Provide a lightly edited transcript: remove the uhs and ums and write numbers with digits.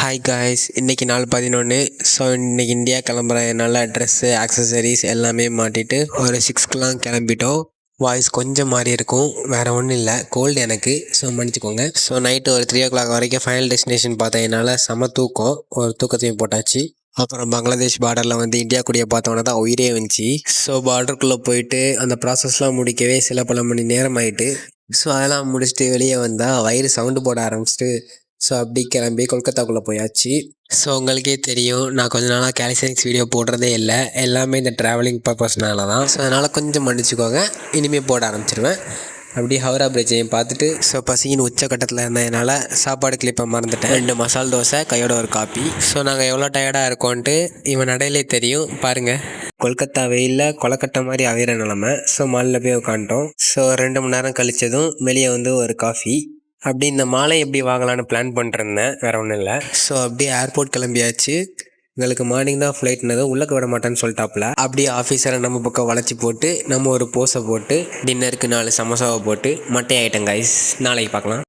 Hi guys, இன்றைக்கி நாள் 11. So இன்றைக்கி இந்தியா கிளம்புறதுனால ட்ரெஸ்ஸு ஆக்சசரிஸ் எல்லாமே மாட்டிட்டு ஒரு 6க்கெலாம் கிளம்பிட்டோம். வாய்ஸ் கொஞ்சம் மாறி இருக்கும், வேறு ஒன்றும் இல்லை, கோல்டு எனக்கு, ஸோ மன்னிச்சுக்கோங்க. ஸோ நைட்டு ஒரு 3 o'clock வரைக்கும் ஃபைனல் டெஸ்டினேஷன் பார்த்ததுனால செம தூக்கம், ஒரு தூக்கத்தையும் போட்டாச்சு. அப்புறம் பங்களாதேஷ் பார்டரில் இந்தியா கூடிய பார்த்தோன்னே தான் உயிரே வந்துச்சு. ஸோ பார்டருக்குள்ளே போயிட்டு அந்த ப்ராசஸ்லாம் முடிக்கவே பல மணி நேரம் ஆகிட்டு. ஸோ அதெல்லாம் முடிச்சுட்டு வெளியே வந்தால் வயிறு சவுண்டு போட ஆரம்பிச்சிட்டு ஸோ அப்படி கிளம்பி கொல்கத்தாக்குள்ளே போயாச்சு. ஸோ உங்களுக்கே தெரியும், நான் கொஞ்ச நாளாக கேலிசனிக்ஸ் வீடியோ போடுறதே இல்லை, எல்லாமே இந்த ட்ராவலிங் பர்பஸ்னால தான். ஸோ அதனால் கொஞ்சம் மன்னிச்சுக்கோங்க, இனிமேல் போட ஆரம்பிச்சிருவேன். அப்படி ஹவுரா பிரிட்ஜையும் பார்த்துட்டு ஸோ பசியின் உச்சக்கட்டத்தில் இருந்ததுனால சாப்பாடு கிளிப்பை மறந்துட்டேன். 2 மசால் தோசை கையோட ஒரு காப்பி. ஸோ நாங்கள் எவ்வளோ டயர்டாக இருக்கோன்ட்டு இவன் நடையிலே தெரியும் பாருங்கள். கொல்கத்தா வெயிலில் கொலக்கட்டை மாதிரி அவையிற நிலமை. ஸோ மாலில் போய் உட்காந்துட்டோம். ஸோ 2 மணி நேரம் கழித்ததும் வெளியே ஒரு காஃபி. அப்படி இந்த மாலை எப்படி வாங்கலான்னு பிளான் பண்ணிருந்தேன், வேறு ஒன்றும் இல்லை. ஸோ அப்படியே ஏர்போர்ட் கிளம்பியாச்சு. எங்களுக்கு மார்னிங் தான் ஃப்ளைட்னதும் உள்ளே விட மாட்டேன்னு சொல்லிட்டாப்புல. அப்படியே ஆஃபீஸரை நம்ம பக்கம் வளைச்சி போட்டு நம்ம ஒரு போஸை போட்டு டின்னருக்கு 4 சமோசாவை போட்டு மட்டை ஆகிட்டேன் கைஸ். நாளைக்கு பார்க்கலாம்.